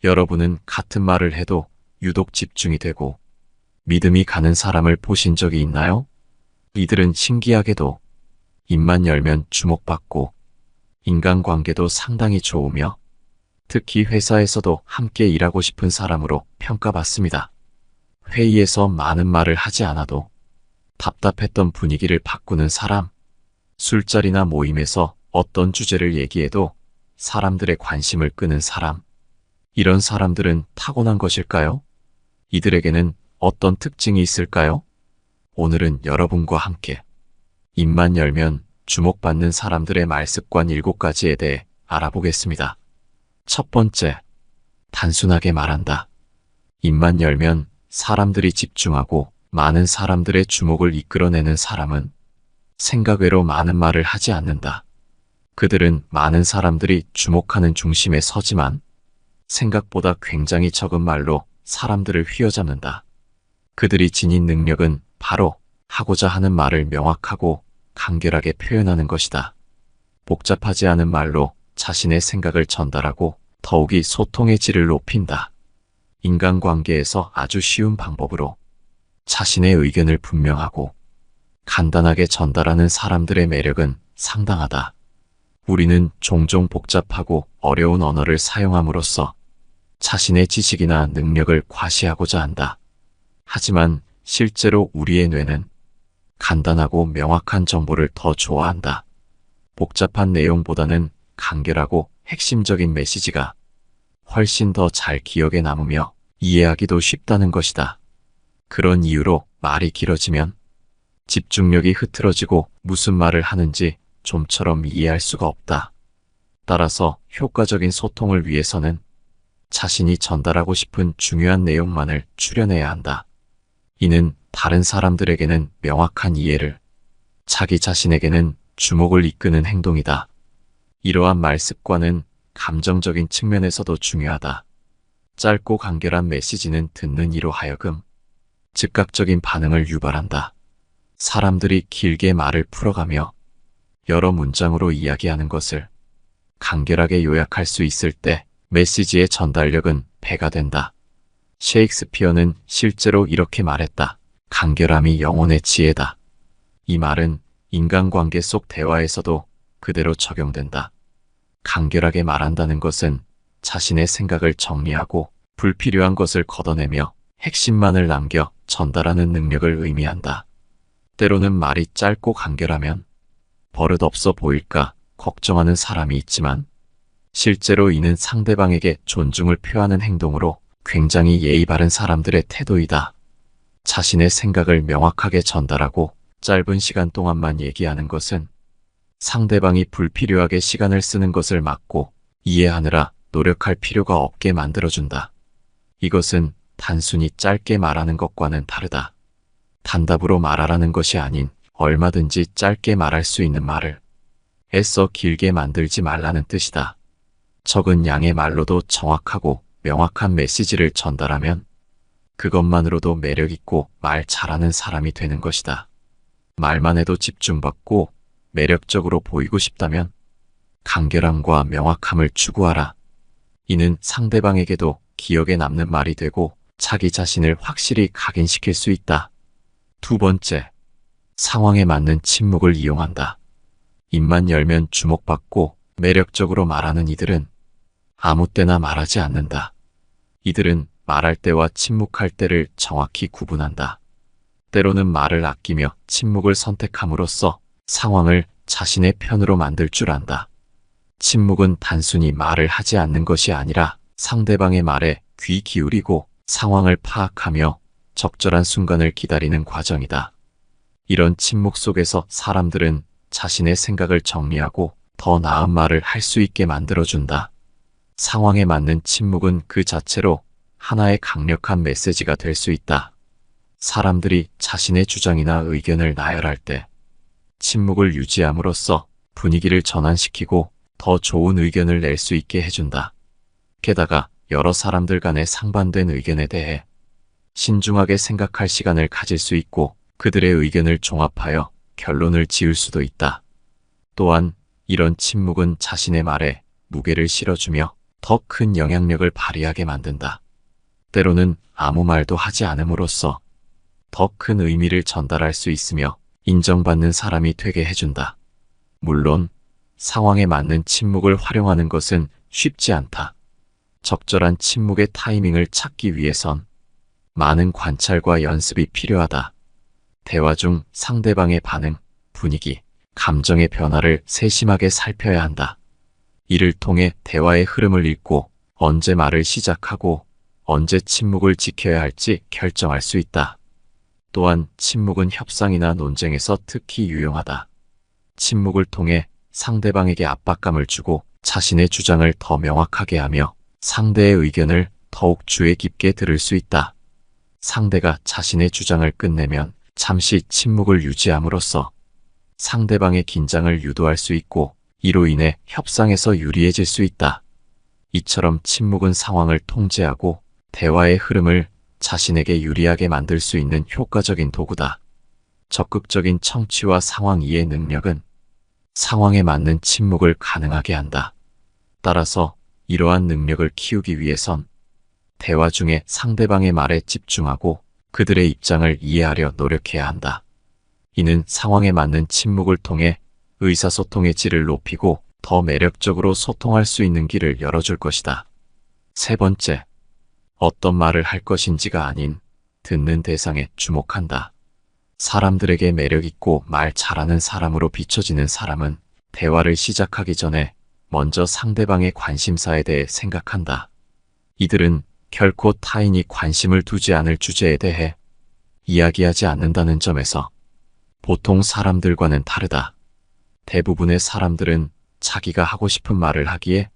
여러분은 같은 말을 해도 유독 집중이 되고 믿음이 가는 사람을 보신 적이 있나요? 이들은 신기하게도 입만 열면 주목받고 인간관계도 상당히 좋으며 특히 회사에서도 함께 일하고 싶은 사람으로 평가받습니다. 회의에서 많은 말을 하지 않아도 답답했던 분위기를 바꾸는 사람, 술자리나 모임에서 어떤 주제를 얘기해도 사람들의 관심을 끄는 사람, 이런 사람들은 타고난 것일까요? 이들에게는 어떤 특징이 있을까요? 오늘은 여러분과 함께 입만 열면 주목받는 사람들의 말습관 7가지에 대해 알아보겠습니다. 첫 번째, 단순하게 말한다. 입만 열면 사람들이 집중하고 많은 사람들의 주목을 이끌어내는 사람은 생각 외로 많은 말을 하지 않는다. 그들은 많은 사람들이 주목하는 중심에 서지만 생각보다 굉장히 적은 말로 사람들을 휘어잡는다. 그들이 지닌 능력은 바로 하고자 하는 말을 명확하고 간결하게 표현하는 것이다. 복잡하지 않은 말로 자신의 생각을 전달하고 더욱이 소통의 질을 높인다. 인간관계에서 아주 쉬운 방법으로 자신의 의견을 분명하고 간단하게 전달하는 사람들의 매력은 상당하다. 우리는 종종 복잡하고 어려운 언어를 사용함으로써 자신의 지식이나 능력을 과시하고자 한다. 하지만 실제로 우리의 뇌는 간단하고 명확한 정보를 더 좋아한다. 복잡한 내용보다는 간결하고 핵심적인 메시지가 훨씬 더 잘 기억에 남으며 이해하기도 쉽다는 것이다. 그런 이유로 말이 길어지면 집중력이 흐트러지고 무슨 말을 하는지 좀처럼 이해할 수가 없다. 따라서 효과적인 소통을 위해서는 자신이 전달하고 싶은 중요한 내용만을 추려내야 한다. 이는 다른 사람들에게는 명확한 이해를, 자기 자신에게는 주목을 이끄는 행동이다. 이러한 말습관은 감정적인 측면에서도 중요하다. 짧고 간결한 메시지는 듣는 이로 하여금 즉각적인 반응을 유발한다. 사람들이 길게 말을 풀어가며 여러 문장으로 이야기하는 것을 간결하게 요약할 수 있을 때 메시지의 전달력은 배가 된다. 셰익스피어는 실제로 이렇게 말했다. 간결함이 영혼의 지혜다. 이 말은 인간관계 속 대화에서도 그대로 적용된다. 간결하게 말한다는 것은 자신의 생각을 정리하고 불필요한 것을 걷어내며 핵심만을 남겨 전달하는 능력을 의미한다. 때로는 말이 짧고 간결하면 버릇없어 보일까 걱정하는 사람이 있지만 실제로 이는 상대방에게 존중을 표하는 행동으로 굉장히 예의 바른 사람들의 태도이다. 자신의 생각을 명확하게 전달하고 짧은 시간 동안만 얘기하는 것은 상대방이 불필요하게 시간을 쓰는 것을 막고 이해하느라 노력할 필요가 없게 만들어준다. 이것은 단순히 짧게 말하는 것과는 다르다. 단답으로 말하라는 것이 아닌 얼마든지 짧게 말할 수 있는 말을 애써 길게 만들지 말라는 뜻이다. 적은 양의 말로도 정확하고 명확한 메시지를 전달하면 그것만으로도 매력있고 말 잘하는 사람이 되는 것이다. 말만 해도 집중받고 매력적으로 보이고 싶다면 간결함과 명확함을 추구하라. 이는 상대방에게도 기억에 남는 말이 되고 자기 자신을 확실히 각인시킬 수 있다. 두 번째, 상황에 맞는 침묵을 이용한다. 입만 열면 주목받고 매력적으로 말하는 이들은 아무 때나 말하지 않는다. 이들은 말할 때와 침묵할 때를 정확히 구분한다. 때로는 말을 아끼며 침묵을 선택함으로써 상황을 자신의 편으로 만들 줄 안다. 침묵은 단순히 말을 하지 않는 것이 아니라 상대방의 말에 귀 기울이고 상황을 파악하며 적절한 순간을 기다리는 과정이다. 이런 침묵 속에서 사람들은 자신의 생각을 정리하고 더 나은 말을 할 수 있게 만들어준다. 상황에 맞는 침묵은 그 자체로 하나의 강력한 메시지가 될 수 있다. 사람들이 자신의 주장이나 의견을 나열할 때 침묵을 유지함으로써 분위기를 전환시키고 더 좋은 의견을 낼 수 있게 해준다. 게다가 여러 사람들 간의 상반된 의견에 대해 신중하게 생각할 시간을 가질 수 있고 그들의 의견을 종합하여 결론을 지을 수도 있다. 또한 이런 침묵은 자신의 말에 무게를 실어주며 더 큰 영향력을 발휘하게 만든다. 때로는 아무 말도 하지 않음으로써 더 큰 의미를 전달할 수 있으며 인정받는 사람이 되게 해준다. 물론 상황에 맞는 침묵을 활용하는 것은 쉽지 않다. 적절한 침묵의 타이밍을 찾기 위해선 많은 관찰과 연습이 필요하다. 대화 중 상대방의 반응, 분위기, 감정의 변화를 세심하게 살펴야 한다. 이를 통해 대화의 흐름을 읽고 언제 말을 시작하고 언제 침묵을 지켜야 할지 결정할 수 있다. 또한 침묵은 협상이나 논쟁에서 특히 유용하다. 침묵을 통해 상대방에게 압박감을 주고 자신의 주장을 더 명확하게 하며 상대의 의견을 더욱 주의 깊게 들을 수 있다. 상대가 자신의 주장을 끝내면 잠시 침묵을 유지함으로써 상대방의 긴장을 유도할 수 있고 이로 인해 협상에서 유리해질 수 있다. 이처럼 침묵은 상황을 통제하고 대화의 흐름을 자신에게 유리하게 만들 수 있는 효과적인 도구다. 적극적인 청취와 상황 이해 능력은 상황에 맞는 침묵을 가능하게 한다. 따라서 이러한 능력을 키우기 위해선 대화 중에 상대방의 말에 집중하고 그들의 입장을 이해하려 노력해야 한다. 이는 상황에 맞는 침묵을 통해 의사소통의 질을 높이고 더 매력적으로 소통할 수 있는 길을 열어줄 것이다. 세 번째, 어떤 말을 할 것인지가 아닌 듣는 대상에 주목한다. 사람들에게 매력있고 말 잘하는 사람으로 비춰지는 사람은 대화를 시작하기 전에 먼저 상대방의 관심사에 대해 생각한다. 이들은 결코 타인이 관심을 두지 않을 주제에 대해 이야기하지 않는다는 점에서 보통 사람들과는 다르다. 대부분의 사람들은 자기가 하고 싶은 말을 하기에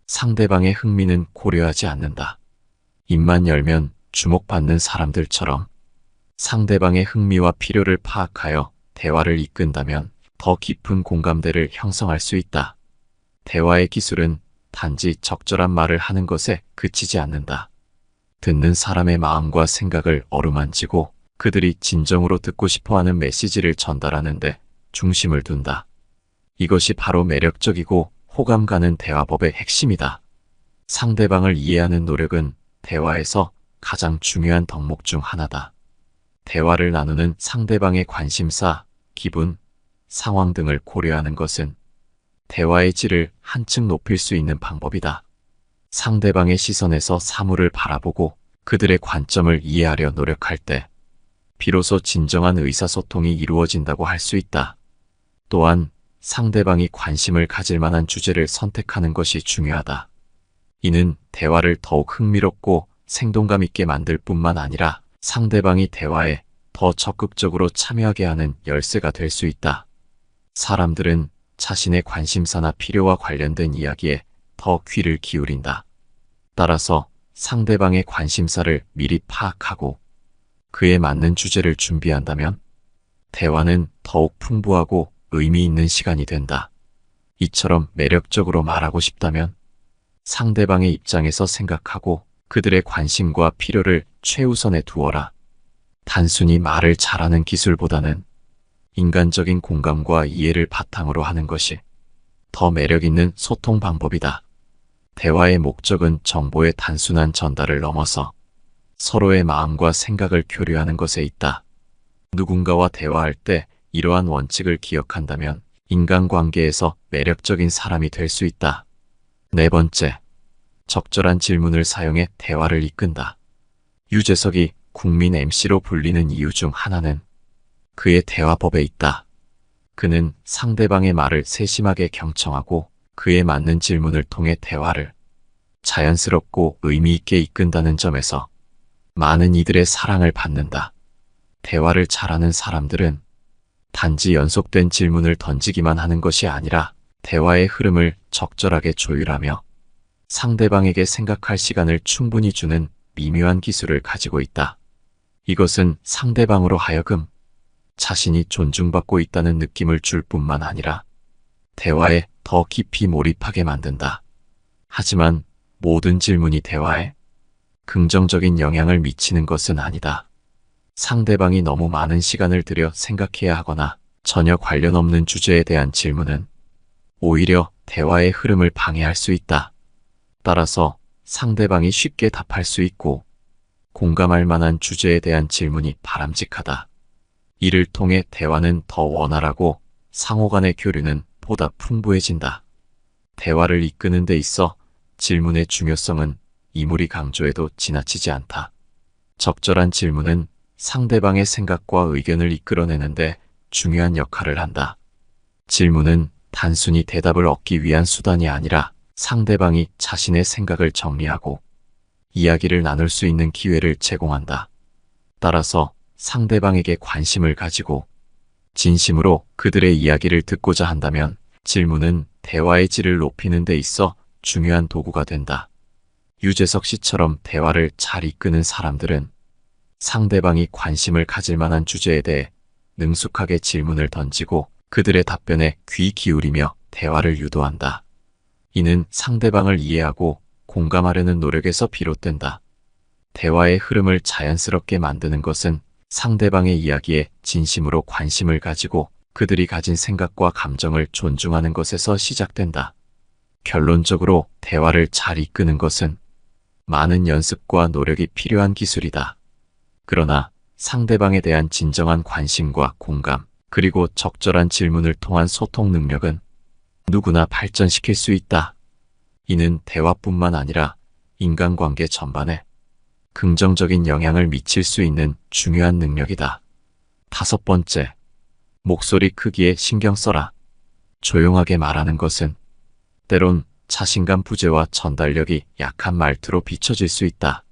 상대방의 흥미는 고려하지 않는다. 입만 열면 주목받는 사람들처럼 상대방의 흥미와 필요를 파악하여 대화를 이끈다면 더 깊은 공감대를 형성할 수 있다. 대화의 기술은 단지 적절한 말을 하는 것에 그치지 않는다. 듣는 사람의 마음과 생각을 어루만지고 그들이 진정으로 듣고 싶어하는 메시지를 전달하는 데 중심을 둔다. 이것이 바로 매력적이고 호감 가는 대화법의 핵심이다. 상대방을 이해하는 노력은 대화에서 가장 중요한 덕목 중 하나다. 대화를 나누는 상대방의 관심사, 기분, 상황 등을 고려하는 것은 대화의 질을 한층 높일 수 있는 방법이다. 상대방의 시선에서 사물을 바라보고 그들의 관점을 이해하려 노력할 때 비로소 진정한 의사소통이 이루어진다고 할 수 있다. 또한 상대방이 관심을 가질 만한 주제를 선택하는 것이 중요하다. 이는 대화를 더욱 흥미롭고 생동감 있게 만들 뿐만 아니라 상대방이 대화에 더 적극적으로 참여하게 하는 열쇠가 될 수 있다. 사람들은 자신의 관심사나 필요와 관련된 이야기에 더 귀를 기울인다. 따라서 상대방의 관심사를 미리 파악하고 그에 맞는 주제를 준비한다면 대화는 더욱 풍부하고 의미 있는 시간이 된다. 이처럼 매력적으로 말하고 싶다면 상대방의 입장에서 생각하고 그들의 관심과 필요를 최우선에 두어라. 단순히 말을 잘하는 기술보다는 인간적인 공감과 이해를 바탕으로 하는 것이 더 매력 있는 소통 방법이다. 대화의 목적은 정보의 단순한 전달을 넘어서 서로의 마음과 생각을 교류하는 것에 있다. 누군가와 대화할 때 이러한 원칙을 기억한다면 인간관계에서 매력적인 사람이 될 수 있다. 네 번째, 적절한 질문을 사용해 대화를 이끈다. 유재석이 국민 MC로 불리는 이유 중 하나는 그의 대화법에 있다. 그는 상대방의 말을 세심하게 경청하고 그에 맞는 질문을 통해 대화를 자연스럽고 의미 있게 이끈다는 점에서 많은 이들의 사랑을 받는다. 대화를 잘하는 사람들은 단지 연속된 질문을 던지기만 하는 것이 아니라 대화의 흐름을 적절하게 조율하며 상대방에게 생각할 시간을 충분히 주는 미묘한 기술을 가지고 있다. 이것은 상대방으로 하여금 자신이 존중받고 있다는 느낌을 줄 뿐만 아니라 대화에 더 깊이 몰입하게 만든다. 하지만 모든 질문이 대화에 긍정적인 영향을 미치는 것은 아니다. 상대방이 너무 많은 시간을 들여 생각해야 하거나 전혀 관련 없는 주제에 대한 질문은 오히려 대화의 흐름을 방해할 수 있다. 따라서 상대방이 쉽게 답할 수 있고 공감할 만한 주제에 대한 질문이 바람직하다. 이를 통해 대화는 더 원활하고 상호 간의 교류는 보다 풍부해진다. 대화를 이끄는 데 있어 질문의 중요성은 이무리 강조해도 지나치지 않다. 적절한 질문은 상대방의 생각과 의견을 이끌어내는데 중요한 역할을 한다. 질문은 단순히 대답을 얻기 위한 수단이 아니라 상대방이 자신의 생각을 정리하고 이야기를 나눌 수 있는 기회를 제공한다. 따라서 상대방에게 관심을 가지고 진심으로 그들의 이야기를 듣고자 한다면 질문은 대화의 질을 높이는 데 있어 중요한 도구가 된다. 유재석 씨처럼 대화를 잘 이끄는 사람들은 상대방이 관심을 가질 만한 주제에 대해 능숙하게 질문을 던지고 그들의 답변에 귀 기울이며 대화를 유도한다. 이는 상대방을 이해하고 공감하려는 노력에서 비롯된다. 대화의 흐름을 자연스럽게 만드는 것은 상대방의 이야기에 진심으로 관심을 가지고 그들이 가진 생각과 감정을 존중하는 것에서 시작된다. 결론적으로 대화를 잘 이끄는 것은 많은 연습과 노력이 필요한 기술이다. 그러나 상대방에 대한 진정한 관심과 공감, 그리고 적절한 질문을 통한 소통 능력은 누구나 발전시킬 수 있다. 이는 대화뿐만 아니라 인간관계 전반에 긍정적인 영향을 미칠 수 있는 중요한 능력이다. 5번째, 목소리 크기에 신경 써라. 조용하게 말하는 것은 때론 자신감 부재와 전달력이 약한 말투로 비춰질 수 있다.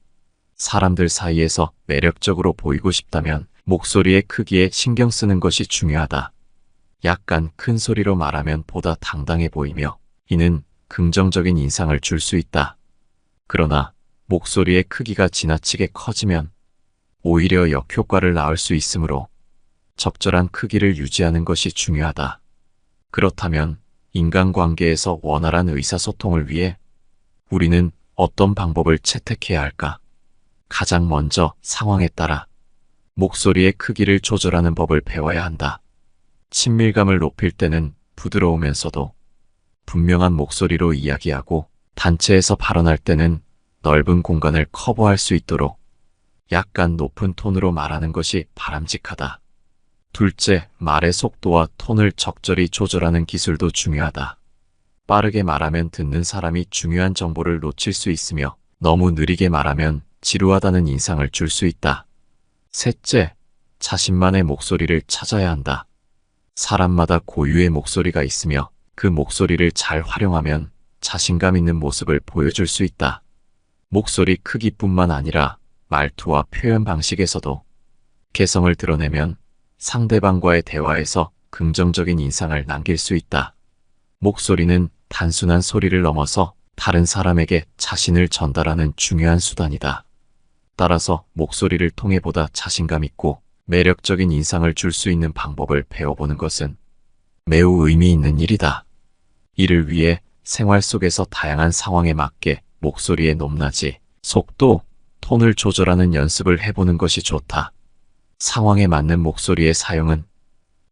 사람들 사이에서 매력적으로 보이고 싶다면 목소리의 크기에 신경 쓰는 것이 중요하다. 약간 큰 소리로 말하면 보다 당당해 보이며 이는 긍정적인 인상을 줄 수 있다. 그러나 목소리의 크기가 지나치게 커지면 오히려 역효과를 낳을 수 있으므로 적절한 크기를 유지하는 것이 중요하다. 그렇다면 인간관계에서 원활한 의사소통을 위해 우리는 어떤 방법을 채택해야 할까? 가장 먼저 상황에 따라 목소리의 크기를 조절하는 법을 배워야 한다. 친밀감을 높일 때는 부드러우면서도 분명한 목소리로 이야기하고 단체에서 발언할 때는 넓은 공간을 커버할 수 있도록 약간 높은 톤으로 말하는 것이 바람직하다. 둘째, 말의 속도와 톤을 적절히 조절하는 기술도 중요하다. 빠르게 말하면 듣는 사람이 중요한 정보를 놓칠 수 있으며 너무 느리게 말하면 지루하다는 인상을 줄 수 있다. 셋째, 자신만의 목소리를 찾아야 한다. 사람마다 고유의 목소리가 있으며 그 목소리를 잘 활용하면 자신감 있는 모습을 보여줄 수 있다. 목소리 크기뿐만 아니라 말투와 표현 방식에서도 개성을 드러내면 상대방과의 대화에서 긍정적인 인상을 남길 수 있다. 목소리는 단순한 소리를 넘어서 다른 사람에게 자신을 전달하는 중요한 수단이다. 따라서 목소리를 통해 보다 자신감 있고 매력적인 인상을 줄 수 있는 방법을 배워보는 것은 매우 의미 있는 일이다. 이를 위해 생활 속에서 다양한 상황에 맞게 목소리의 높낮이, 속도, 톤을 조절하는 연습을 해보는 것이 좋다. 상황에 맞는 목소리의 사용은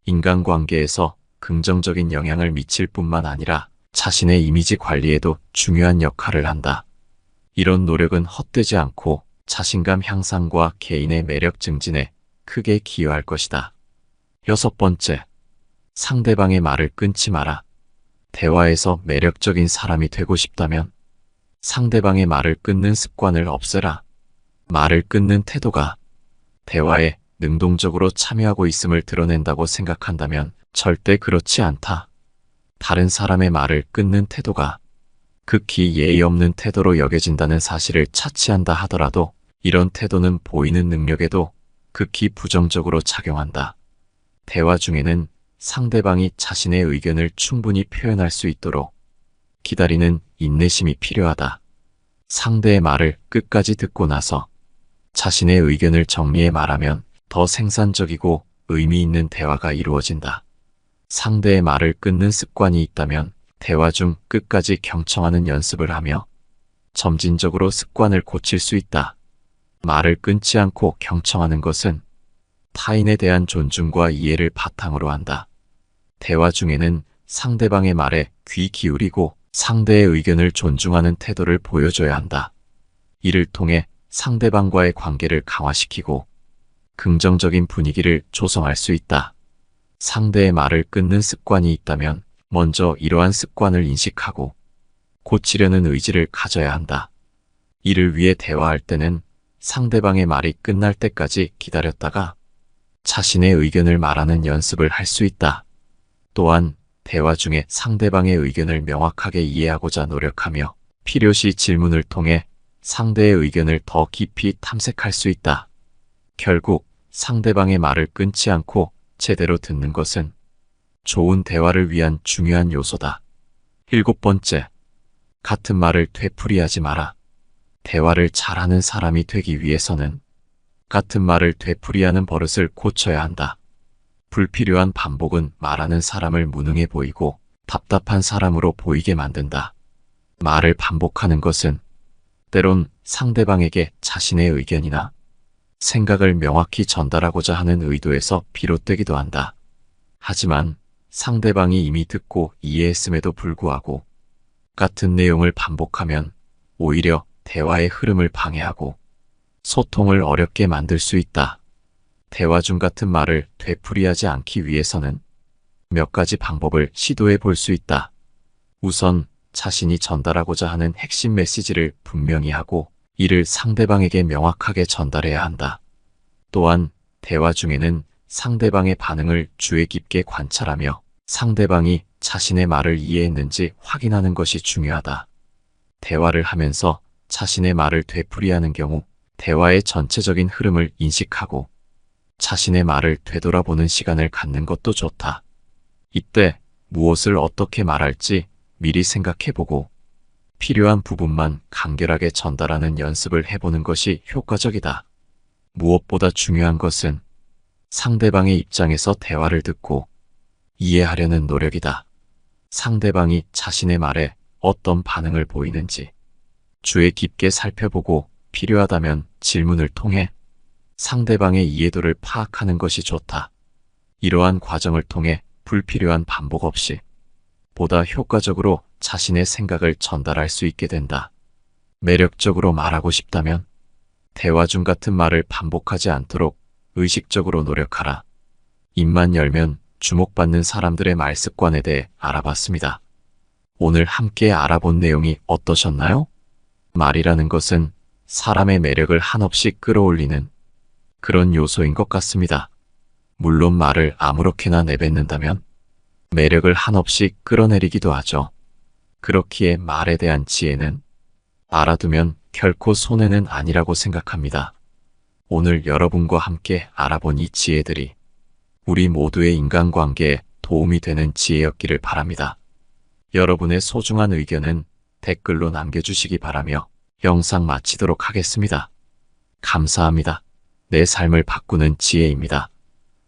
인간관계에서 긍정적인 영향을 미칠 뿐만 아니라 자신의 이미지 관리에도 중요한 역할을 한다. 이런 노력은 헛되지 않고 자신감 향상과 개인의 매력 증진에 크게 기여할 것이다. 6번째, 상대방의 말을 끊지 마라. 대화에서 매력적인 사람이 되고 싶다면 상대방의 말을 끊는 습관을 없애라. 말을 끊는 태도가 대화에 능동적으로 참여하고 있음을 드러낸다고 생각한다면 절대 그렇지 않다. 다른 사람의 말을 끊는 태도가 극히 예의 없는 태도로 여겨진다는 사실을 차치한다 하더라도 이런 태도는 보이는 능력에도 극히 부정적으로 작용한다. 대화 중에는 상대방이 자신의 의견을 충분히 표현할 수 있도록 기다리는 인내심이 필요하다. 상대의 말을 끝까지 듣고 나서 자신의 의견을 정리해 말하면 더 생산적이고 의미 있는 대화가 이루어진다. 상대의 말을 끊는 습관이 있다면 대화 중 끝까지 경청하는 연습을 하며 점진적으로 습관을 고칠 수 있다. 말을 끊지 않고 경청하는 것은 타인에 대한 존중과 이해를 바탕으로 한다. 대화 중에는 상대방의 말에 귀 기울이고 상대의 의견을 존중하는 태도를 보여줘야 한다. 이를 통해 상대방과의 관계를 강화시키고 긍정적인 분위기를 조성할 수 있다. 상대의 말을 끊는 습관이 있다면 먼저 이러한 습관을 인식하고 고치려는 의지를 가져야 한다. 이를 위해 대화할 때는 상대방의 말이 끝날 때까지 기다렸다가 자신의 의견을 말하는 연습을 할 수 있다. 또한 대화 중에 상대방의 의견을 명확하게 이해하고자 노력하며 필요시 질문을 통해 상대의 의견을 더 깊이 탐색할 수 있다. 결국 상대방의 말을 끊지 않고 제대로 듣는 것은 좋은 대화를 위한 중요한 요소다. 7번째, 같은 말을 되풀이하지 마라. 대화를 잘하는 사람이 되기 위해서는 같은 말을 되풀이하는 버릇을 고쳐야 한다. 불필요한 반복은 말하는 사람을 무능해 보이고 답답한 사람으로 보이게 만든다. 말을 반복하는 것은 때론 상대방에게 자신의 의견이나 생각을 명확히 전달하고자 하는 의도에서 비롯되기도 한다. 하지만 상대방이 이미 듣고 이해했음에도 불구하고 같은 내용을 반복하면 오히려 대화의 흐름을 방해하고 소통을 어렵게 만들 수 있다. 대화 중 같은 말을 되풀이하지 않기 위해서는 몇 가지 방법을 시도해 볼 수 있다. 우선 자신이 전달하고자 하는 핵심 메시지를 분명히 하고 이를 상대방에게 명확하게 전달해야 한다. 또한 대화 중에는 상대방의 반응을 주의 깊게 관찰하며 상대방이 자신의 말을 이해했는지 확인하는 것이 중요하다. 대화를 하면서 자신의 말을 되풀이하는 경우 대화의 전체적인 흐름을 인식하고 자신의 말을 되돌아보는 시간을 갖는 것도 좋다. 이때 무엇을 어떻게 말할지 미리 생각해보고 필요한 부분만 간결하게 전달하는 연습을 해보는 것이 효과적이다. 무엇보다 중요한 것은 상대방의 입장에서 대화를 듣고 이해하려는 노력이다. 상대방이 자신의 말에 어떤 반응을 보이는지 주의 깊게 살펴보고 필요하다면 질문을 통해 상대방의 이해도를 파악하는 것이 좋다. 이러한 과정을 통해 불필요한 반복 없이 보다 효과적으로 자신의 생각을 전달할 수 있게 된다. 매력적으로 말하고 싶다면 대화 중 같은 말을 반복하지 않도록 의식적으로 노력하라. 입만 열면 주목받는 사람들의 말 습관에 대해 알아봤습니다. 오늘 함께 알아본 내용이 어떠셨나요? 말이라는 것은 사람의 매력을 한없이 끌어올리는 그런 요소인 것 같습니다. 물론 말을 아무렇게나 내뱉는다면 매력을 한없이 끌어내리기도 하죠. 그렇기에 말에 대한 지혜는 알아두면 결코 손해는 아니라고 생각합니다. 오늘 여러분과 함께 알아본 이 지혜들이 우리 모두의 인간관계에 도움이 되는 지혜였기를 바랍니다. 여러분의 소중한 의견은 댓글로 남겨주시기 바라며 영상 마치도록 하겠습니다. 감사합니다. 내 삶을 바꾸는 지혜입니다.